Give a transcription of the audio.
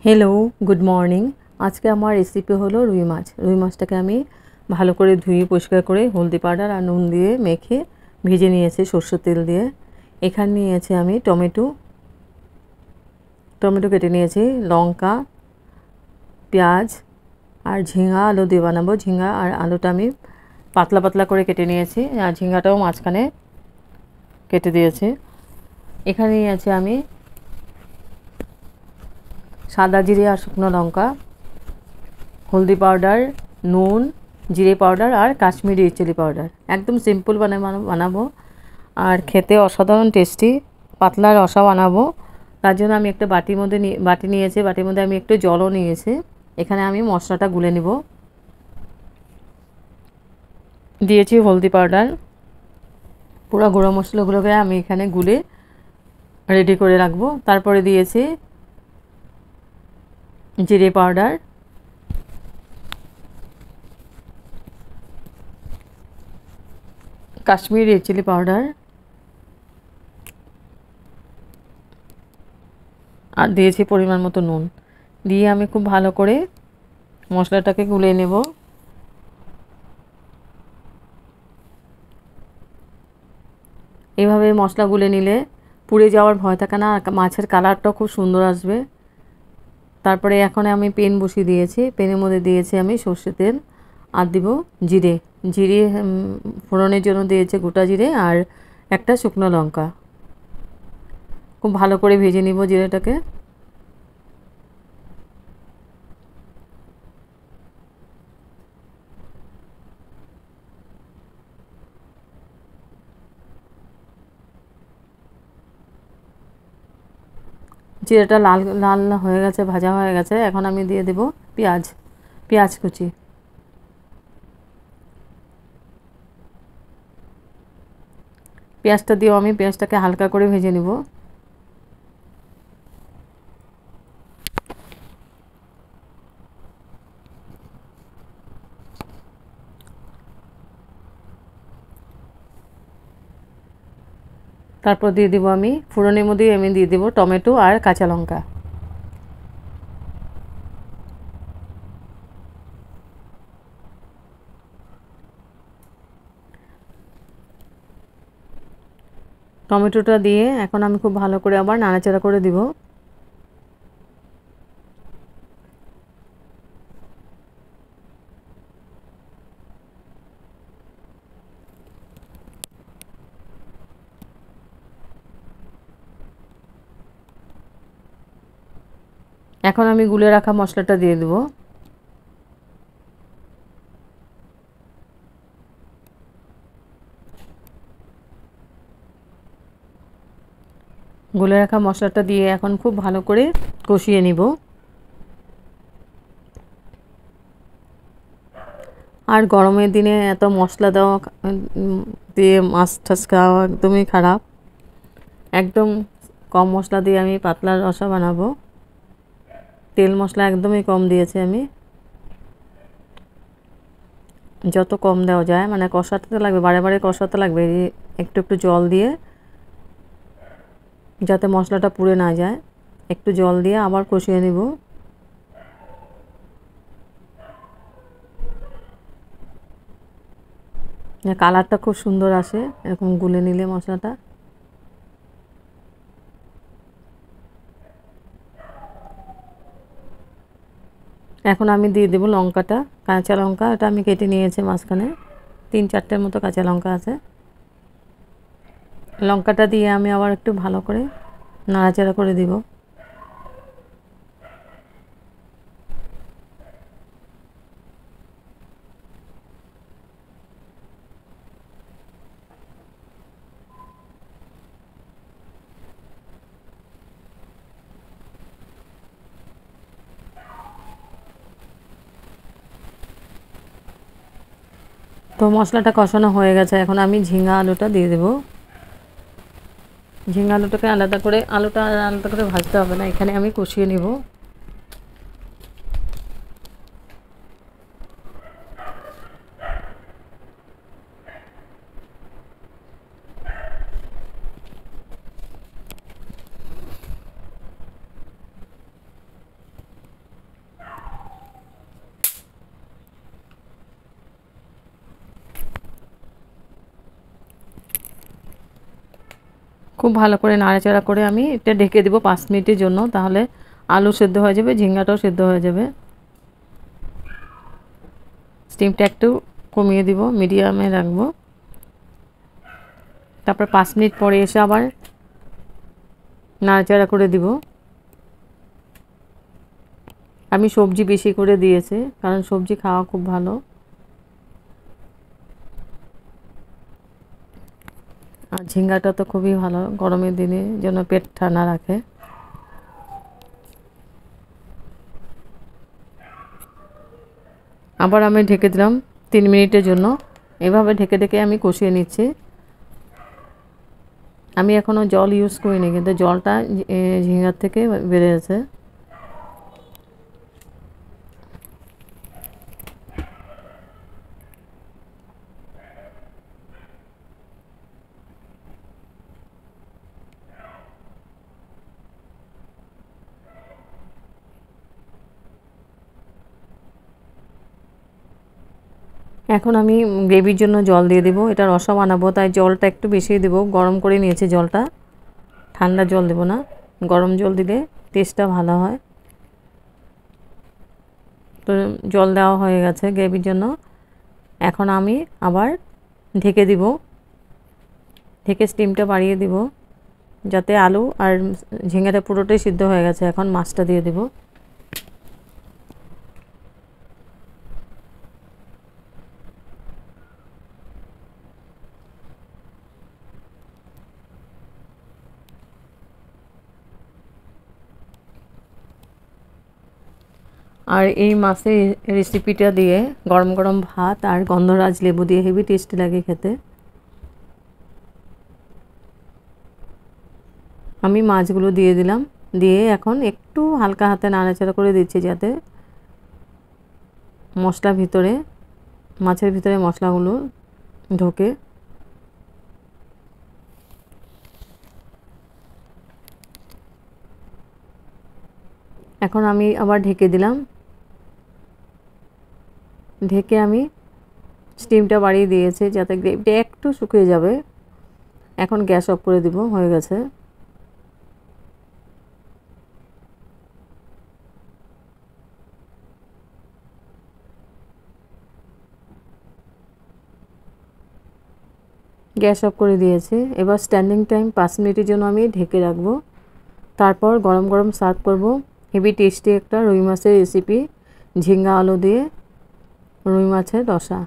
Hello good morning. आज के हमार रेसिपि हलो रुई माछ। रुई माछटाके आमी भालो करे धुए परिष्कार करे हल्दी पाउडार और नुन दिए मेखे भेजे निয়েছি সরষের তেল দিয়ে। এখানে নিয়েছি আমি টমেটো কেটে নিয়েছি, লঙ্কা, পেঁয়াজ আর ঝিঙা আলু দিয়ে বানাবো। ঝিঙা আর আলুটা আমি পাতলা পাতলা করে কেটে নিয়েছি আর ঝিঙাটাও মাঝখানে কেটে দিয়েছি। এখানে নিয়েছি আমি সাদা জিরে আর শুকনো লঙ্কা, হলদি পাউডার, নুন, জিরে পাউডার আর কাশ্মীরি চিলি পাউডার। একদম সিম্পল বানাবো আর খেতে অসাধারণ টেস্টি পাতলা রসা বানাবো। তার জন্য আমি একটা বাটি নিয়েছি, বাটির মধ্যে আমি একটু জলও নিয়েছি। এখানে আমি মশলাটা গুলে নিব। দিয়েছি হলদি পাউডার, পুরো গুঁড়ো মশলাগুলোকে আমি এখানে গুলে রেডি করে রাখবো। তারপরে দিয়েছি জিরে পাউডার, কাশ্মীরি চিলি পাউডার আর দিয়েছি পরিমাণ মতো নুন। দিয়ে আমি খুব ভালো করে মশলাটাকে গুলে নেব। এইভাবে মশলা গুলে নিলে পুড়ে যাওয়ার ভয় থাকে না, মাছের কালারটাও খুব সুন্দর আসবে। তারপরে এখন আমি পেন বসিয়ে দিয়েছি, পেনের মধ্যে দিয়েছি আমি সর্ষের তেল আর দিব জিরে। জিরে ফোড়নের জন্য দিয়েছে গোটা জিরে আর একটা শুকনো লঙ্কা। খুব ভালো করে ভেজে নিব জিরেটাকে। জিরাটা লাল লাল হয়ে গেছে, ভাজা হয়ে গেছে। এখন আমি দিয়ে দেব পেঁয়াজ কুচি। পেঁয়াজটা দিয়েও আমি পেঁয়াজটাকে হালকা করে ভেজে নিব। তারপর দিয়ে দেব আমি ফোড়নের মধ্যে দিয়ে দেব টমেটো আর কাঁচা লঙ্কা। টমেটোটা দিয়ে এখন আমি খুব ভালো করে আবার নাড়াচাড়া করে দিব। এখন আমি গুলে রাখা মশলাটা দিয়ে দেব। গুলে রাখা মশলাটা দিয়ে এখন খুব ভালো করে কষিয়ে নিব। আর গরমের দিনে এত মশলা দেওয়া দিয়ে মাছ টাছ খাওয়া একদমই খারাপ। একদম কম মশলা দিয়ে আমি পাতলা রসা বানাবো। তেল মশলা একদমই কম দিয়েছি আমি। যত কম দেওয়া যায়, মানে কষাতে লাগবে, বারে বারে কষাতে লাগবে। একটু একটু জল দিয়ে, যাতে মশলাটা পুড়ে না যায়, একটু জল দিয়ে আবার কষিয়ে নিব। কালারটা খুব সুন্দর আসে এরকম গুলে নিলে মশলাটা। এখন আমি দিয়ে দেব লঙ্কাটা, কাঁচা লঙ্কা। এটা আমি কেটে নিয়েছি মাঝখানে, 3-4টের মতো কাঁচা লঙ্কা আছে। লঙ্কাটা দিয়ে আমি আবার একটু ভালো করে নাড়াচাড়া করে দিব। তো মশলাটা কষানো হয়ে গেছে, এখন আমি ঝিঙা আলুটা দিয়ে দেব। ঝিঙা আলুটাকে আলাদা করে ভাজতে হবে না, এখানে আমি কষিয়ে নিব। খুব ভালো করে নাড়াচাড়া করে আমি এটা ঢেকে দেবো 5 মিনিটের জন্য, তাহলে আলু সেদ্ধ হয়ে যাবে, ঝিঙ্গাটাও সেদ্ধ হয়ে যাবে। স্টিমটা একটু কমিয়ে দিব, মিডিয়ামে রাখবো। তারপর 5 মিনিট পরে এসে আবার নাড়াচাড়া করে দিব। আমি সবজি বেশি করে দিয়েছি, কারণ সবজি খাওয়া খুব ভালো। আর ঝিঙ্গাটা তো খুবই ভালো গরমের দিনে, যেন পেট ঠান্ডা রাখে। আবার আমি ঢেকে দিলাম 3 মিনিটের জন্য। এভাবে ঢেকে ঢেকে আমি কষিয়ে নিচ্ছি। আমি এখনও জল ইউজ করিনি, কিন্তু জলটা ঝিঙ্গার থেকে বেরিয়েছে। এখন আমি গ্রেভির জন্য জল দিয়ে দেবো, এটা রসা বানাবো, তাই জলটা একটু বেশি দেবো। গরম করে নিয়েছি জলটা, ঠান্ডা জল দেবো না, গরম জল দিলে টেস্টটা ভালো হয়। তো জল দেওয়া হয়ে গেছে গ্রেভির জন্য। এখন আমি আবার ঢেকে দিব, ঢেকে স্টিমটা বাড়িয়ে দিব, যাতে আলু আর ঝিঙ্গাটা পুরোটাই সিদ্ধ হয়ে গেছে। এখন মাছটা দিয়ে দেব। আর এই মাছের রেসিপিটা দিয়ে গরম গরম ভাত আর গন্ধরাজ লেবু দিয়ে হেভি টেস্টি লাগে খেতে। আমি মাছগুলো দিয়ে দিলাম, দিয়ে এখন একটু হালকা হাতে নাড়াচাড়া করে দিচ্ছি, যাতে মাছের ভিতরে মশলাগুলো ঢোকে। এখন আমি আবার ঢেকে দিলাম, ঢেকে আমি স্টিমটা বাড়িয়ে দিয়েছি, যাতে গ্রেভিটা একটু শুকিয়ে যাবে। এখন গ্যাস অফ করে দিব, হয়ে গেছে। গ্যাস অফ করে দিয়েছি। এবার স্ট্যান্ডিং টাইম 5 মিনিটের জন্য আমি ঢেকে রাখবো। তারপর গরম গরম সার্ভ করব। হেভি টেস্টি একটা রুই মাছের রেসিপি, ঝিঙ্গা আলু দিয়ে রুই মাছের রসা।